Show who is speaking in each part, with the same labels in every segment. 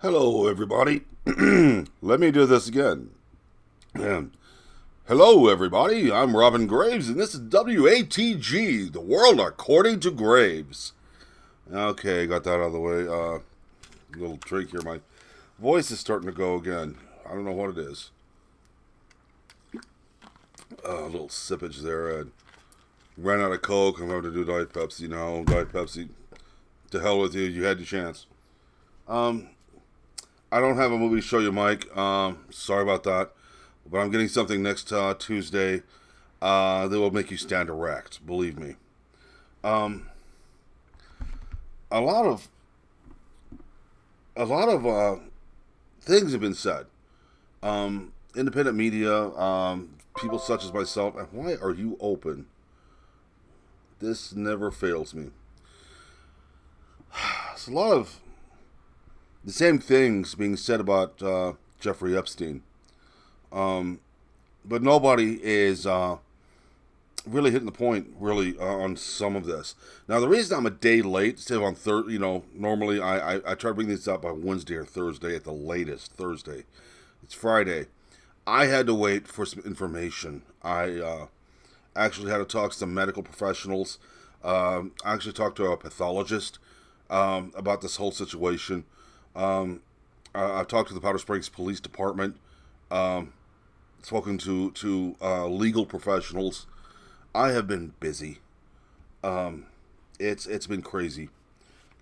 Speaker 1: Hello, everybody. Let me do this again. Hello, everybody. I'm Robin Graves, and this is WATG, the world according to Graves. Okay, got that out of the way. Little trick here. My voice is starting to go again. I don't know what it is. A little sippage there. I ran out of Coke. I'm going to do Diet Pepsi now. Diet Pepsi. To hell with you. You had your chance. I don't have a movie to show you, Mike. Sorry about that. But I'm getting something next Tuesday that will make you stand erect. Believe me. A lot of things have been said. Independent media, people such as myself. And why are you open? This never fails me. It's a lot of the same things being said about Jeffrey Epstein. But nobody is really hitting the point, really, on some of this. Now, the reason I'm a day late, instead of on Thursday, normally I try to bring these up by Wednesday or Thursday at the latest. Thursday. It's Friday. I had to wait for some information. I actually had to talk to some medical professionals. I actually talked to a pathologist about this whole situation. I've talked to the Powder Springs Police Department, spoken to legal professionals. I have been busy. It's been crazy.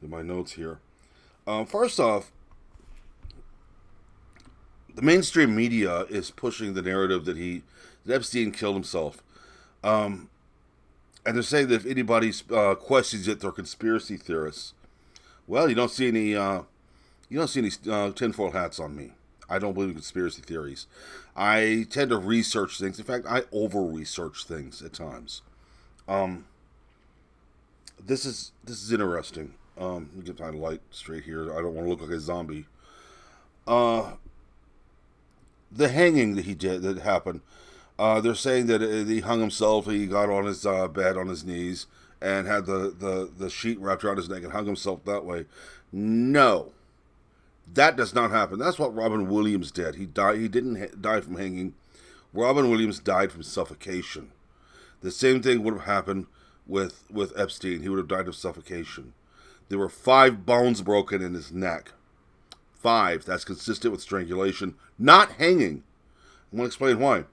Speaker 1: Get my notes here. First off, the mainstream media is pushing the narrative that Epstein killed himself, and they're saying that if anybody questions it, they're conspiracy theorists. Well, you don't see any tinfoil hats on me. I don't believe in conspiracy theories. I tend to research things. In fact, I over-research things at times. This is interesting. Let me get my light straight here. I don't want to look like a zombie. The hanging that happened. They're saying that he hung himself. He got on his bed on his knees and had the sheet wrapped around his neck and hung himself that way. No. That does not happen. That's what Robin Williams did. He died. He didn't die from hanging. Robin Williams died from suffocation. The same thing would have happened with Epstein. He would have died of suffocation. There were 5 bones broken in his neck. 5. That's consistent with strangulation, not hanging. I'm going to explain why.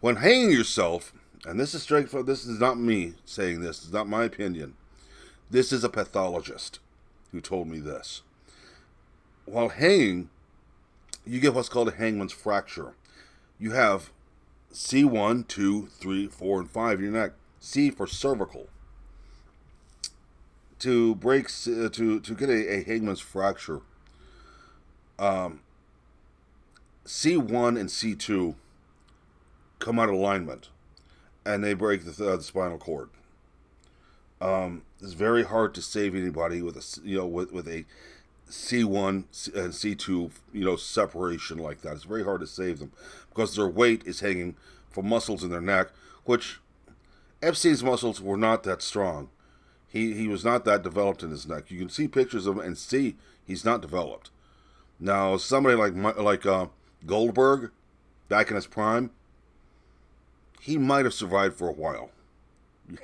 Speaker 1: When hanging yourself, and this is not me saying this. It's not my opinion. This is a pathologist who told me this. While hanging, you get what's called a hangman's fracture. You have C1, 2, 3, 4, and 5 in your neck. C for cervical. To get a hangman's fracture, C1 and C2 come out of alignment, and they break the spinal cord. It's very hard to save anybody with a C1 and C2, separation like that. It's very hard to save them because their weight is hanging from muscles in their neck, which Epstein's muscles were not that strong. He was not that developed in his neck. You can see pictures of him and see he's not developed. Now, somebody like Goldberg, back in his prime, he might have survived for a while,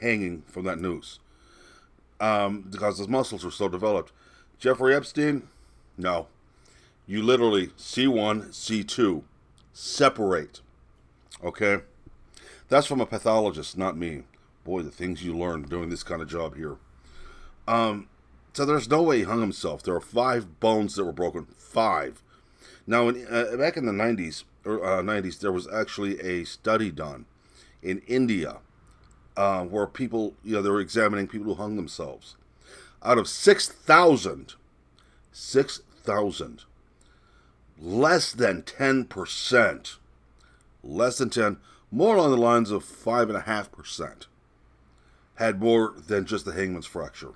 Speaker 1: hanging from that noose, because his muscles were so developed. Jeffrey Epstein, no. You literally, C1, C2, separate. Okay? That's from a pathologist, not me. Boy, the things you learn doing this kind of job here. So there's no way he hung himself. There are 5 bones that were broken. 5. Now, back in the 90s, there was actually a study done in India where people, they were examining people who hung themselves. Out of 6,000, less than 10%, more along the lines of 5.5%, had more than just the hangman's fracture.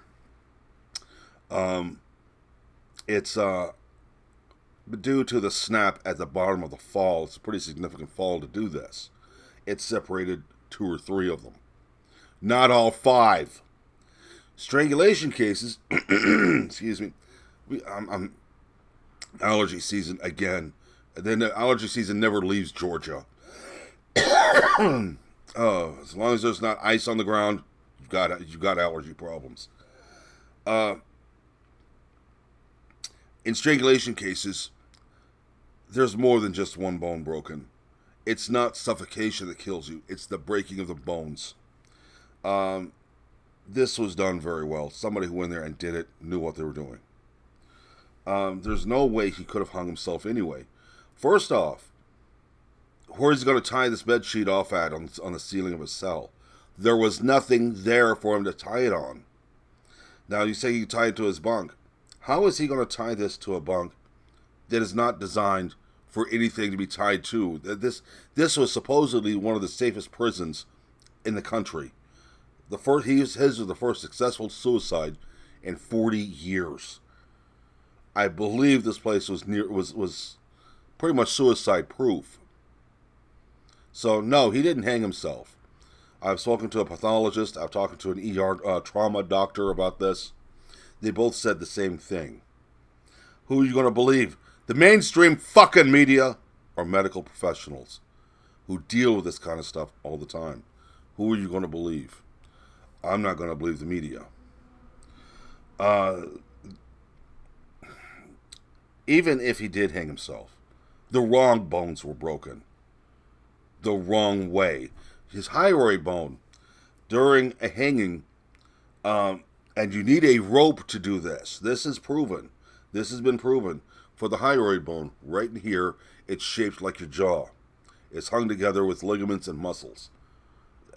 Speaker 1: It's due to the snap at the bottom of the fall. It's a pretty significant fall to do this. It separated 2 or 3 of them. Not all 5. Strangulation cases, excuse me, Allergy season again. And then the allergy season never leaves Georgia. As long as there's not ice on the ground, you've got allergy problems. Uh, in strangulation cases, there's more than just one bone broken. It's not suffocation that kills you; it's the breaking of the bones. Um, this was done very well. Somebody who went there and did it knew what they were doing. There's no way he could have hung himself anyway. First off, where is he going to tie this bed sheet off at on the ceiling of his cell? There was nothing there for him to tie it on. Now you say you tie it to his bunk. How is he going to tie this to a bunk that is not designed for anything to be tied to? This was supposedly one of the safest prisons in the country. His was the first successful suicide in 40 years. I believe this place was pretty much suicide proof. So no, he didn't hang himself. I've spoken to a pathologist. I've talked to an ER trauma doctor about this. They both said the same thing. Who are you going to believe? The mainstream fucking media or medical professionals who deal with this kind of stuff all the time? Who are you going to believe? I'm not going to believe the media. Even if he did hang himself, the wrong bones were broken. The wrong way. His hyoid bone during a hanging, and you need a rope to do this. This is proven. This has been proven. For the hyoid bone, right in here, it's shaped like your jaw. It's hung together with ligaments and muscles.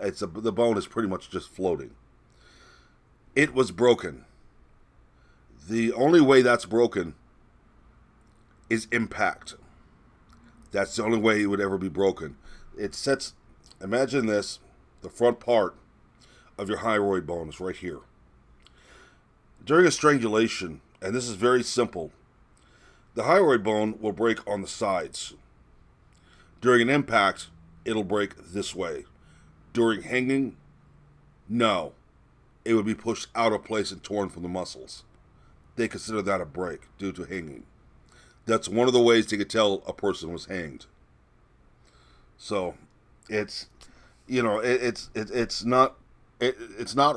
Speaker 1: The bone is pretty much just floating. It was broken. The only way that's broken is impact. That's the only way it would ever be broken. It sets, imagine this, the front part of your hyoid bone is right here. During a strangulation, and this is very simple, the hyoid bone will break on the sides. During an impact, it'll break this way. During hanging, no. It would be pushed out of place and torn from the muscles. They consider that a break due to hanging. That's one of the ways they could tell a person was hanged. So, it's not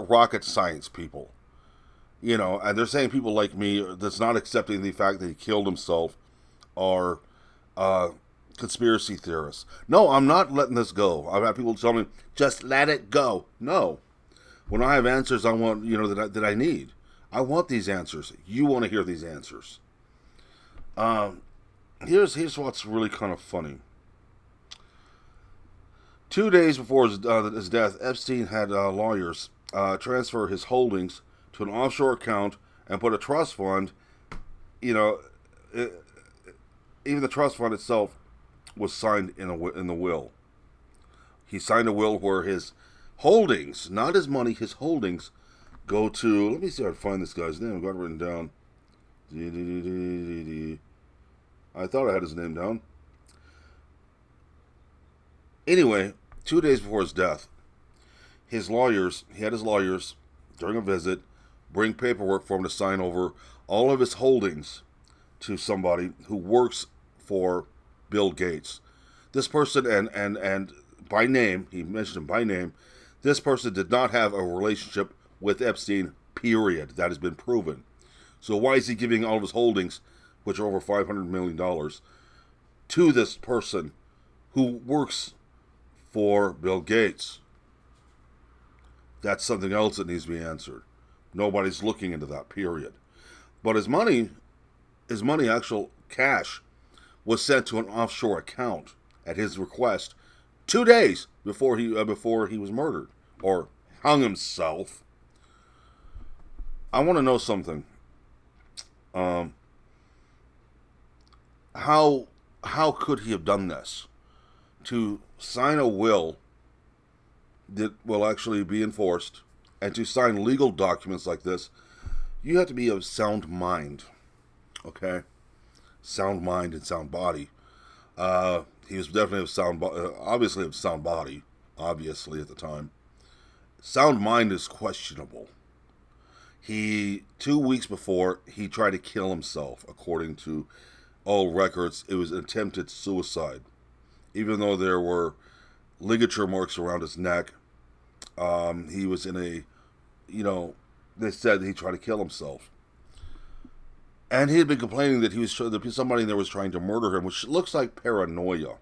Speaker 1: rocket science, people. And they're saying people like me that's not accepting the fact that he killed himself are conspiracy theorists. No, I'm not letting this go. I've had people tell me, just let it go. No. When I have answers I want, that I need, I want these answers. You want to hear these answers. Here's what's really kind of funny. 2 days before his death, Epstein had lawyers transfer his holdings to an offshore account and put a trust fund. Even the trust fund itself was signed in the will. He signed a will where his holdings, not his money, his holdings, go to. Let me see if I can find this guy's name. I've got it written down. I thought I had his name down. Anyway, 2 days before his death, he had his lawyers, during a visit, bring paperwork for him to sign over all of his holdings to somebody who works for Bill Gates. This person, and by name, he mentioned him by name, this person did not have a relationship with Epstein, period. That has been proven. So why is he giving all of his holdings, which are over $500 million, to this person who works for Bill Gates? That's something else that needs to be answered. Nobody's looking into that, period. But his money, actual cash, was sent to an offshore account at his request 2 days before he was murdered or hung himself. I want to know something. How could he have done this? To sign a will that will actually be enforced, and to sign legal documents like this, you have to be of sound mind. Okay? Sound mind and sound body. He was definitely obviously of sound body, obviously at the time. Sound mind is questionable. 2 weeks before, he tried to kill himself, according to all records, it was attempted suicide. Even though there were ligature marks around his neck, he was in a, you know, they said he tried to kill himself. And he had been complaining that somebody there was trying to murder him, which looks like paranoia.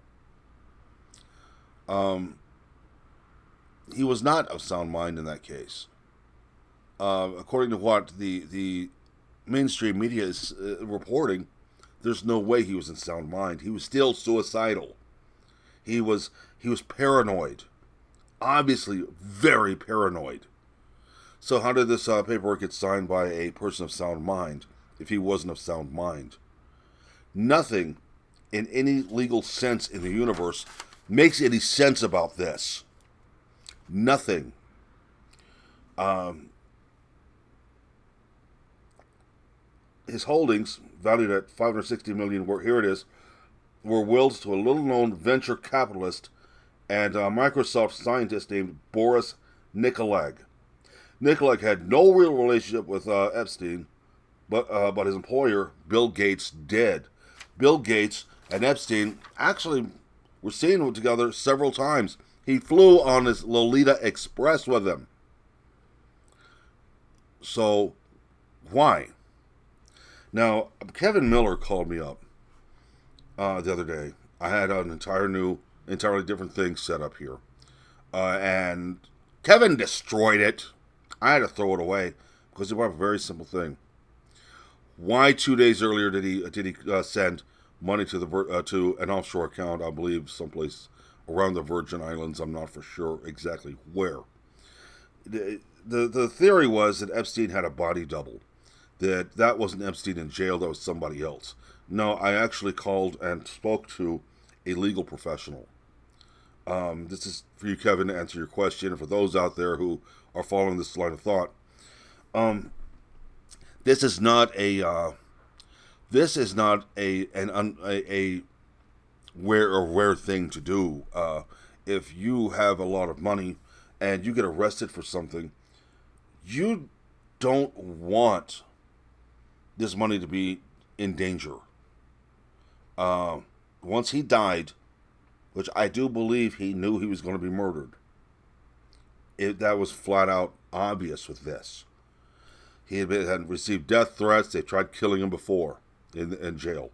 Speaker 1: He was not of sound mind in that case. According to what the mainstream media is reporting, there's no way he was in sound mind. He was still suicidal. He was paranoid, obviously very paranoid. So how did this paperwork get signed by a person of sound mind if he wasn't of sound mind? Nothing in any legal sense in the universe makes any sense about this. Nothing. His holdings, valued at $560 million, here it is, were willed to a little-known venture capitalist and Microsoft scientist named Boris Nikolag. Nikolag had no real relationship with Epstein, but his employer, Bill Gates, did. Bill Gates and Epstein actually were seen together several times. He flew on his Lolita Express with him. So, why? Now, Kevin Miller called me up the other day. I had an entirely different thing set up here. And Kevin destroyed it. I had to throw it away because it was a very simple thing. Why 2 days earlier did he send money to an offshore account? I believe someplace around the Virgin Islands. I'm not for sure exactly where. The theory was that Epstein had a body double. That wasn't Epstein in jail. That was somebody else. No, I actually called and spoke to a legal professional. This is for you, Kevin, to answer your question. And for those out there who are following this line of thought, this is not a rare thing to do. If you have a lot of money and you get arrested for something, you don't want this money to be in danger. Once he died, which I do believe he knew he was going to be murdered, that was flat out obvious with this. He had received death threats. They tried killing him before in jail.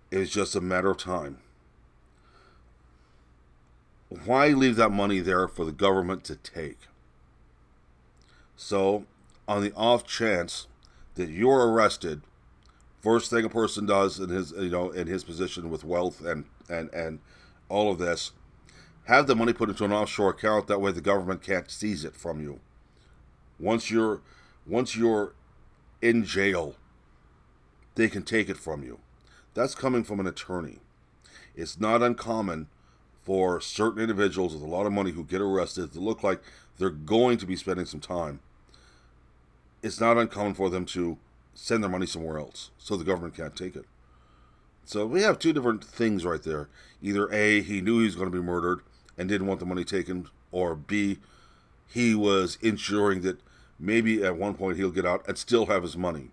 Speaker 1: It was just a matter of time. Why leave that money there for the government to take? So, on the off chance that you're arrested, first thing a person does in his position with wealth and all of this, have the money put into an offshore account. That way, the government can't seize it from you. Once you're in jail, they can take it from you. That's coming from an attorney. It's not uncommon for certain individuals with a lot of money who get arrested to look like they're going to be spending some time. It's not uncommon for them to send their money somewhere else so the government can't take it. So we have two different things right there. Either A, he knew he was going to be murdered and didn't want the money taken, or B, he was ensuring that maybe at one point he'll get out and still have his money.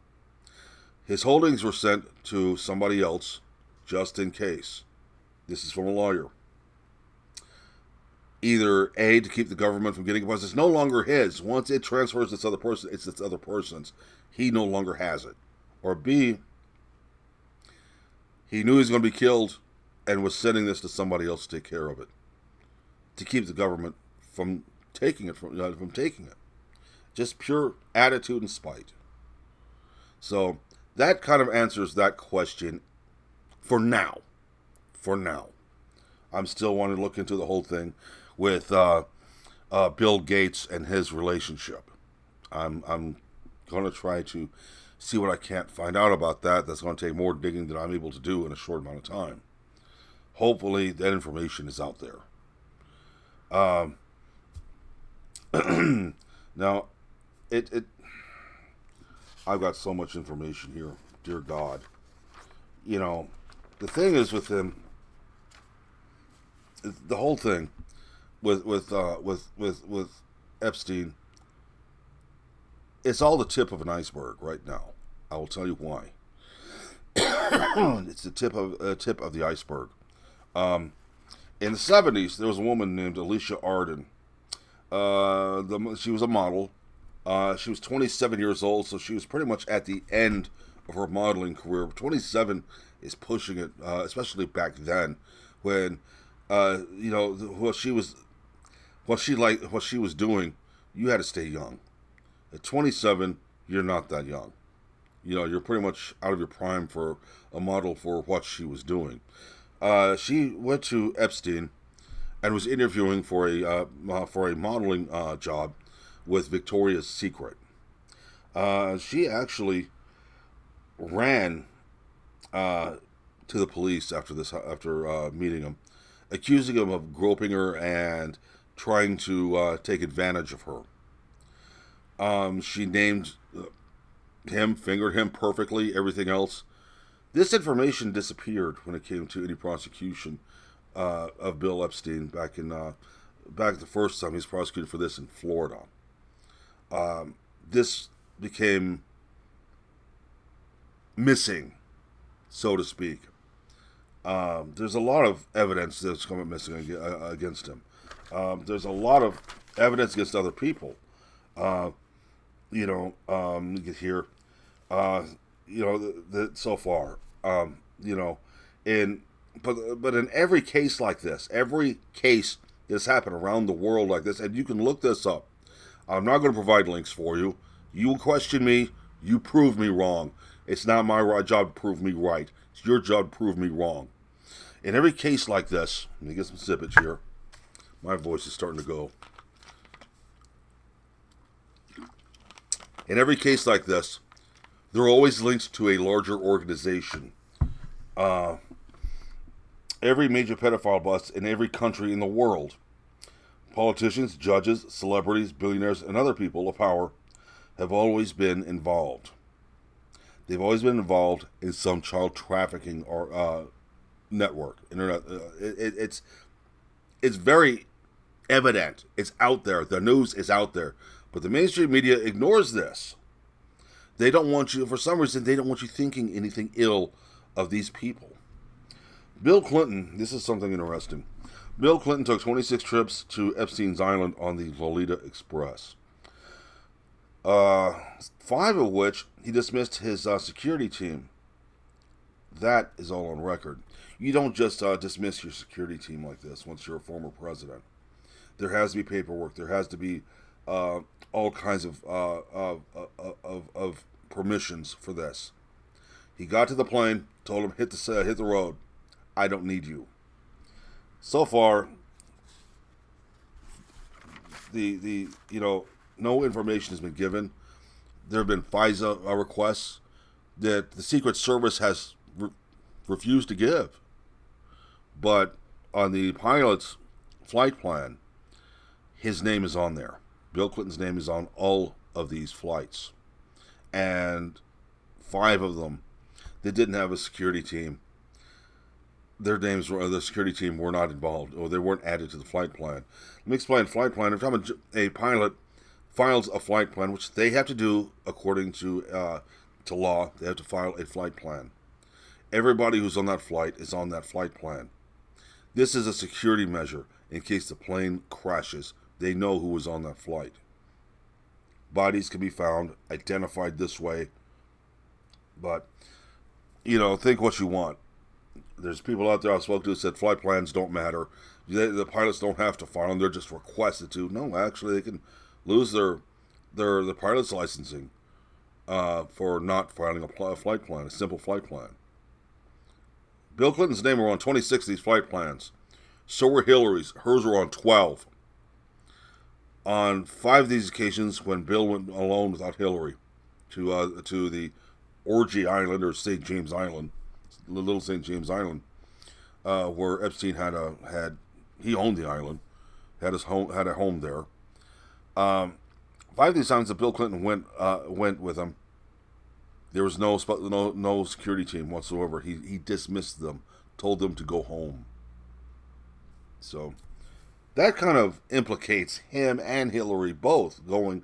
Speaker 1: His holdings were sent to somebody else just in case. This is from a lawyer. Either A, to keep the government from getting it, because it's no longer his. Once it transfers to this other person, it's this other person's. He no longer has it. Or B, he knew he was going to be killed and was sending this to somebody else to take care of it, to keep the government from taking it. Just pure attitude and spite. So that kind of answers that question for now. For now. I'm still wanting to look into the whole thing with Bill Gates and his relationship. I'm going to try to see what I can't find out about that. That's going to take more digging than I'm able to do in a short amount of time. Hopefully that information is out there. Now, I've got so much information here. Dear God. You know, the thing is with him, the whole thing with Epstein, it's all the tip of an iceberg right now. I will tell you why. it's the tip of the iceberg. In the 70s, there was a woman named Alicia Arden. She was a model. She was 27 years old, so she was pretty much at the end of her modeling career. 27 is pushing it, especially back then, when what she was doing. You had to stay young. At 27, you're not that young. You're pretty much out of your prime for a model for what she was doing. She went to Epstein and was interviewing for a modeling job with Victoria's Secret. She actually ran to the police after meeting him, accusing him of groping her and trying to take advantage of her. She named him, fingered him perfectly, everything else. This information disappeared when it came to any prosecution of Bill Epstein back the first time he was prosecuted for this in Florida. This became missing, so to speak. There's a lot of evidence that's come missing against him. There's a lot of evidence against other people. You get here. So far. But in every case like this, every case that's happened around the world like this, and you can look this up. I'm not going to provide links for you. You question me, you prove me wrong. It's not my job to prove me right. It's your job to prove me wrong. In every case like this, let me get some sippage here. My voice is starting to go. In every case like this, there are always links to a larger organization. Every major pedophile bust in every country in the world, politicians, judges, celebrities, billionaires, and other people of power have always been involved. They've always been involved in some child trafficking or network, internet. It's very evident. It's out there. The news is out there. But the mainstream media ignores this. They don't want you, for some reason, they don't want you thinking anything ill of these people. Bill Clinton, this is something interesting. Bill Clinton took 26 trips to Epstein's Island on the Lolita Express. 5 of which he dismissed his security team. That is all on record. You don't just dismiss your security team like this once you're a former president. There has to be paperwork. There has to be all kinds of permissions for this. He got to the plane, told him hit the road. I don't need you. So far, no information has been given. There have been FISA requests that the Secret Service has refused to give. But on the pilot's flight plan, his name is on there. Bill Clinton's name is on all of these flights. And 5 of them, they didn't have a security team. Their names were, the security team were not involved, or they weren't added to the flight plan. Let me explain flight plan. Every time a pilot files a flight plan, which they have to do according to law, they have to file a flight plan. Everybody who's on that flight is on that flight plan. This is a security measure in case the plane crashes. They know who was on that flight. Bodies can be found, identified this way. But, think what you want. There's people out there I spoke to who said flight plans don't matter. The pilots don't have to file them. They're just requested to. No, actually, they can lose their pilot's licensing for not filing a flight plan, a simple flight plan. Bill Clinton's name were on 26 of these flight plans. So were Hillary's. Hers were on 12. On 5 of these occasions, when Bill went alone without Hillary to the Orgy Island or St. James Island, Little St. James Island, where Epstein he owned the island, had a home there. 5 of these times that Bill Clinton went with him, there was no security team whatsoever. He dismissed them, told them to go home. So that kind of implicates him and Hillary both going,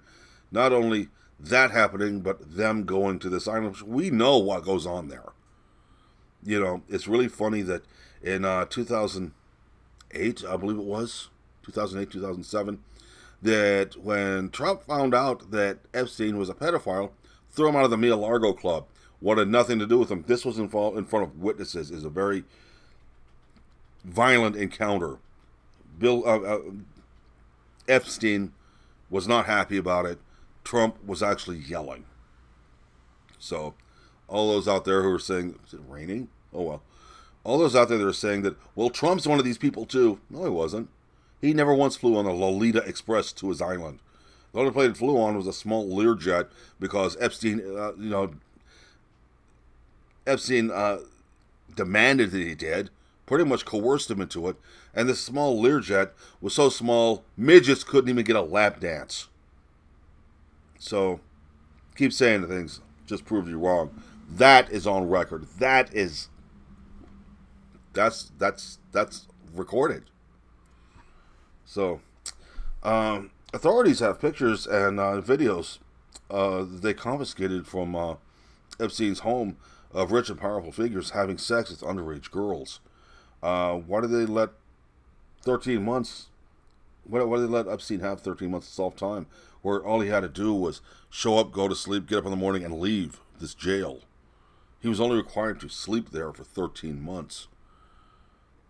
Speaker 1: not only that happening, but them going to this island. We know what goes on there. It's really funny that in 2008, I believe it was 2008, 2007, that when Trump found out that Epstein was a pedophile, threw him out of the Mar-a-Lago club. Wanted nothing to do with him. This was in front of witnesses. Is a very violent encounter. Bill Epstein was not happy about it. Trump was actually yelling. So, all those out there who are saying, is it raining? Oh well. All those out there that are saying that, well, Trump's one of these people too. No, he wasn't. He never once flew on the Lolita Express to his island. The only plane he flew on was a small Learjet because Epstein, demanded that he did, pretty much coerced him into it, and this small Learjet was so small, midgets couldn't even get a lap dance. So, keep saying the things, just proved you wrong. That is on record. That's recorded. So, authorities have pictures and videos they confiscated from Epstein's home of rich and powerful figures having sex with underage girls. Why did they let 13 months? Why did they let Epstein have 13 months of soft time, where all he had to do was show up, go to sleep, get up in the morning, and leave this jail? He was only required to sleep there for 13 months.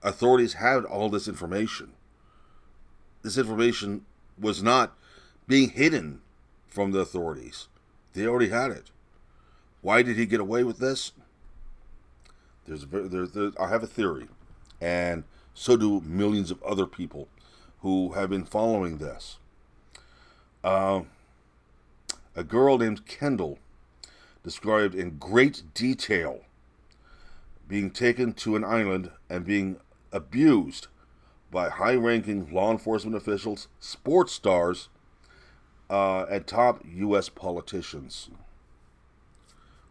Speaker 1: Authorities had all this information. This information was not being hidden from the authorities. They already had it. Why did he get away with this? I have a theory, and so do millions of other people who have been following this. A girl named Kendall described in great detail being taken to an island and being abused by high-ranking law enforcement officials, sports stars, and top U.S. politicians.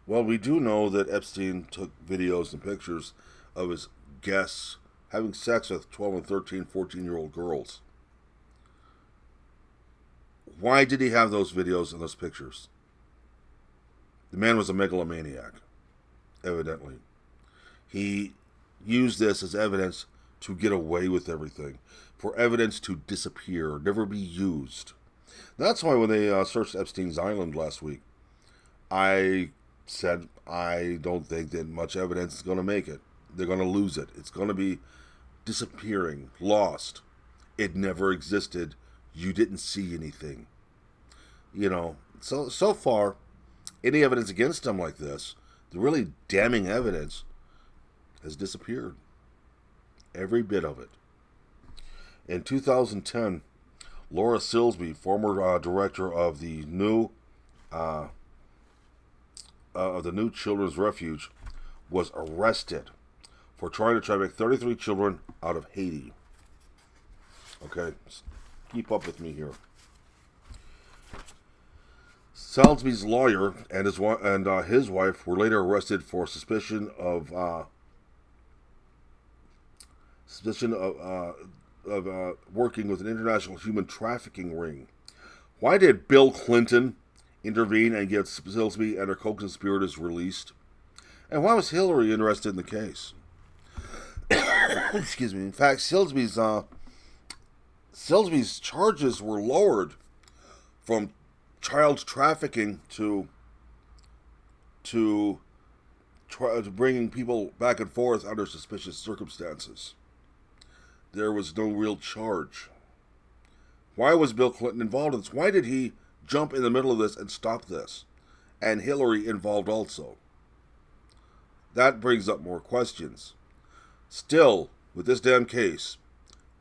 Speaker 1: Well, we do know that Epstein took videos and pictures of his guests having sex with 12 and 13, 14-year-old girls. Why did he have those videos and those pictures? The man was a megalomaniac, evidently. He used this as evidence to get away with everything, for evidence to disappear, never be used. That's why when they searched Epstein's island last week, I said I don't think that much evidence is going to make it. They're going to lose it. It's going to be disappearing, lost. It never existed. You didn't see anything. So far, any evidence against him like this, the really damning evidence, has disappeared. Every bit of it. In 2010, Laura Silsby, former director of the new Children's Refuge, was arrested for trying to traffic 33 children out of Haiti. Okay, keep up with me here. Silsby's lawyer and his wife were later arrested for suspicion of working with an international human trafficking ring. Why did Bill Clinton intervene and get Silsby and her co-conspirators released? And why was Hillary interested in the case? Excuse me. In fact, Silsby's charges were lowered from child trafficking to bringing people back and forth under suspicious circumstances. There was no real charge. Why was Bill Clinton involved in this? Why did he jump in the middle of this and stop this? And Hillary involved also. That brings up more questions. Still, with this damn case,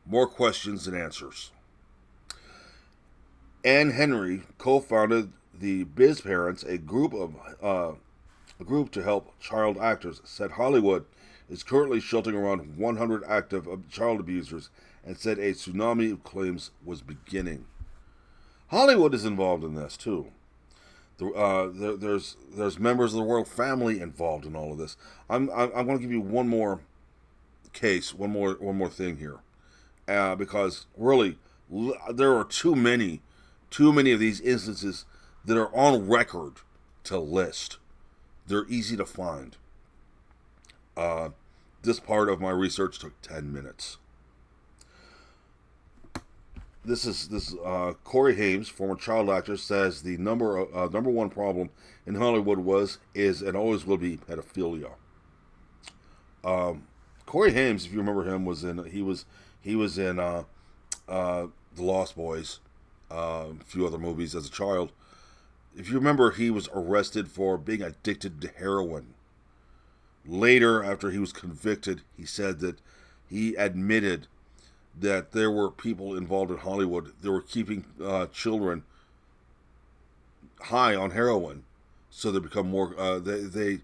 Speaker 1: more questions than answers. Ann Henry co-founded the Biz Parents, a group to help child actors, said Hollywood is currently sheltering around 100 active child abusers, and said a tsunami of claims was beginning. Hollywood is involved in this too. There's members of the royal family involved in all of this. I'm going to give you one more case, one more thing here, because really there are too many of these instances that are on record to list. They're easy to find. This part of my research took 10 minutes. This Corey Haim, former child actor, says the number one problem in Hollywood is and always will be pedophilia. Corey Haim, if you remember him, he was in The Lost Boys, a few other movies as a child. If you remember, he was arrested for being addicted to heroin. Later, after he was convicted, he said that he admitted that there were people involved in Hollywood that were keeping children high on heroin, so they become more they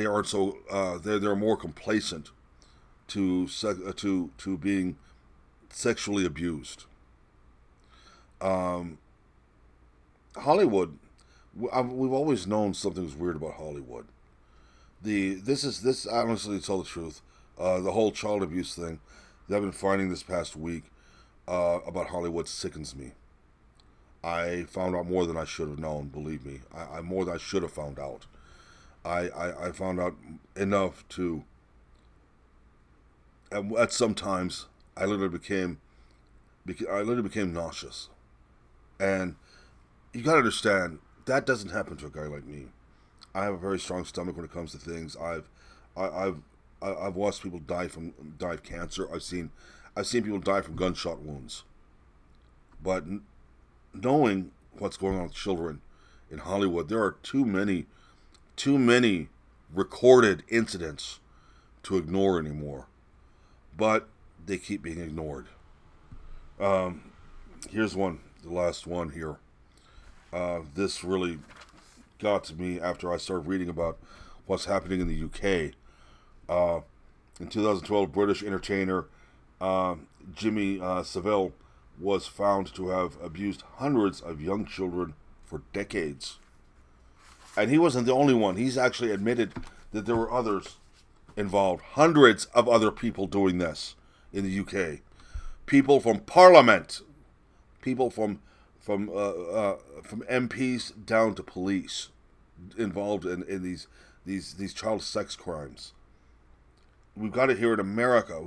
Speaker 1: aren't so they're more complacent to being sexually abused. Hollywood, we've always known something's weird about Hollywood. This honestly, to tell the truth, the whole child abuse thing that I've been finding this past week about Hollywood sickens me. I found out more than I should have known. Believe me, I more than I should have found out. I found out enough to. At some times, I literally became nauseous, and you gotta understand that doesn't happen to a guy like me. I have a very strong stomach when it comes to things. I've watched people die of cancer. I've seen people die from gunshot wounds. But knowing what's going on with children in Hollywood, there are too many recorded incidents to ignore anymore. But they keep being ignored. Here's one, the last one here. This really got to me after I started reading about what's happening in the UK. In 2012, British entertainer Jimmy Savile was found to have abused hundreds of young children for decades. And he wasn't the only one. He's actually admitted that there were others involved. Hundreds of other people doing this in the UK. People from Parliament. People from MPs down to police involved in these child sex crimes. We've got it here in America.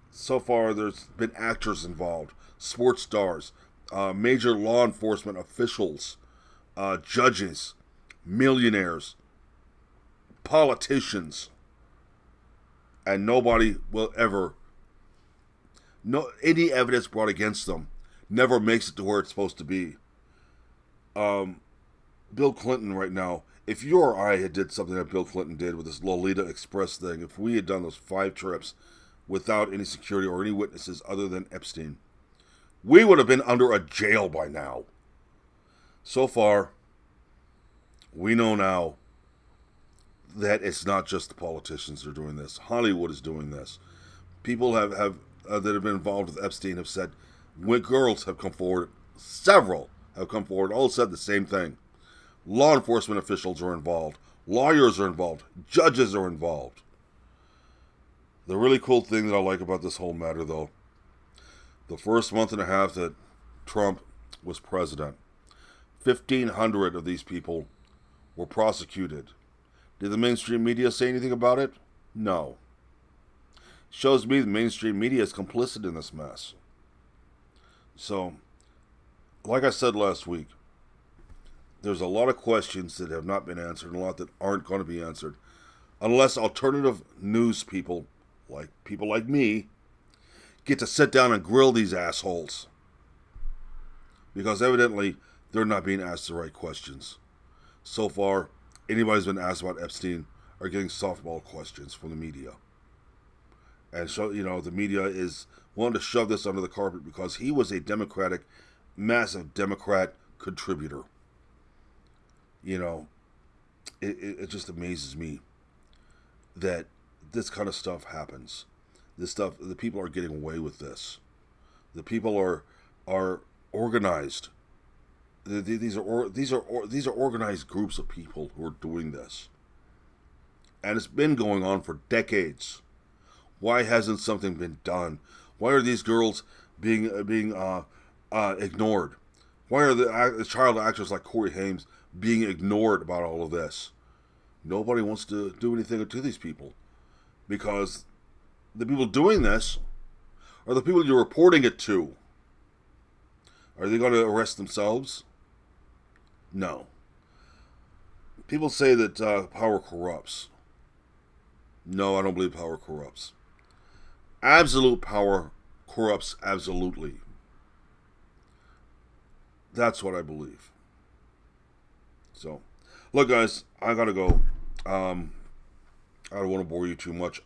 Speaker 1: So far there's been actors involved, sports stars, major law enforcement officials, judges, millionaires, politicians, and nobody will ever. Any evidence brought against them never makes it to where it's supposed to be. Bill Clinton right now, if you or I had did something that Bill Clinton did with this Lolita Express thing, if we had done those 5 trips without any security or any witnesses other than Epstein, we would have been under a jail by now. So far, we know now that it's not just the politicians that are doing this. Hollywood is doing this. People that have been involved with Epstein have said, when girls have come forward, several have come forward, all said the same thing. Law enforcement officials are involved. Lawyers are involved. Judges are involved. The really cool thing that I like about this whole matter, though, the first month and a half that Trump was president, 1,500 of these people were prosecuted. Did the mainstream media say anything about it? No. Shows me the mainstream media is complicit in this mess. So, like I said last week, there's a lot of questions that have not been answered and a lot that aren't going to be answered unless alternative news people like me get to sit down and grill these assholes. Because evidently they're not being asked the right questions. So far, anybody who's been asked about Epstein are getting softball questions from the media. And so, the media is wanting to shove this under the carpet because he was a massive Democrat contributor. It just amazes me that this kind of stuff happens. The people are getting away with this. The people are organized. These are organized groups of people who are doing this, and it's been going on for decades. Why hasn't something been done? Why are these girls being ignored? Why are the child actors like Corey Haim being ignored about all of this? Nobody wants to do anything to these people because the people doing this are the people you're reporting it to. Are they going to arrest themselves? No. People say that power corrupts. No, I don't believe power corrupts. Absolute power corrupts absolutely. That's what I believe. So, look, guys, I gotta go. I don't want to bore you too much.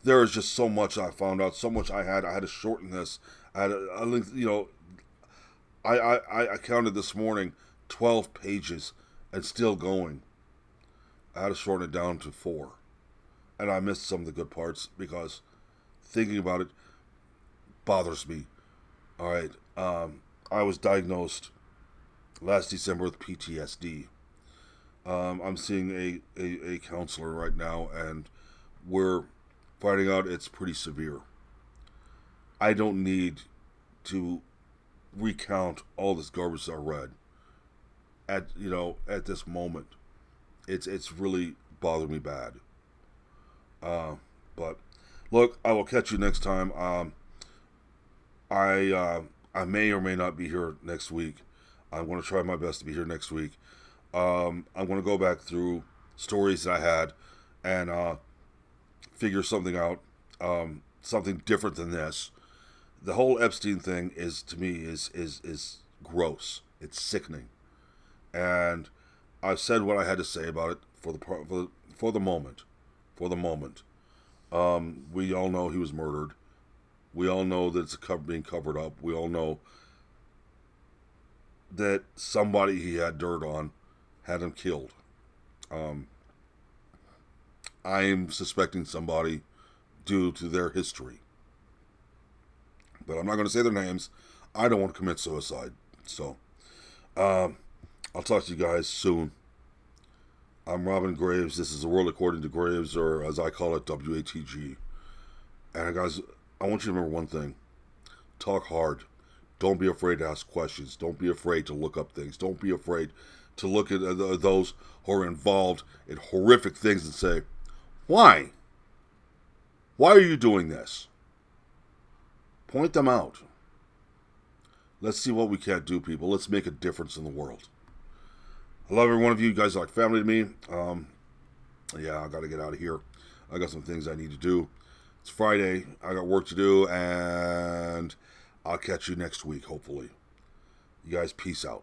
Speaker 1: There is just so much I found out, so much I had. I had to shorten this. I had a length, I counted this morning 12 pages and still going. I had to shorten it down to 4. And I missed some of the good parts because thinking about it bothers me. All right. I was diagnosed last December with PTSD. I'm seeing a counselor right now, and we're finding out it's pretty severe. I don't need to recount all this garbage I read at this moment. It's really bothered me bad. But look, I will catch you next time. I may or may not be here next week. I'm going to try my best to be here next week. I'm going to go back through stories that I had and figure something out, something different than this. The whole Epstein thing is, to me, is gross. It's sickening, and I've said what I had to say about it for the moment. For the moment, we all know he was murdered. We all know that it's being covered up. We all know that somebody he had dirt on had him killed. I'm suspecting somebody due to their history. But I'm not going to say their names. I don't want to commit suicide. So, I'll talk to you guys soon. I'm Robin Graves. This is The World According to Graves, or as I call it, WATG. And guys, I want you to remember one thing. Talk hard. Don't be afraid to ask questions. Don't be afraid to look up things. Don't be afraid to look at those who are involved in horrific things and say, why? Why are you doing this? Point them out. Let's see what we can't do, people. Let's make a difference in the world. I love every one of you. You guys are like family to me. I got to get out of here. I got some things I need to do. It's Friday. I got work to do, and I'll catch you next week, hopefully. You guys, peace out.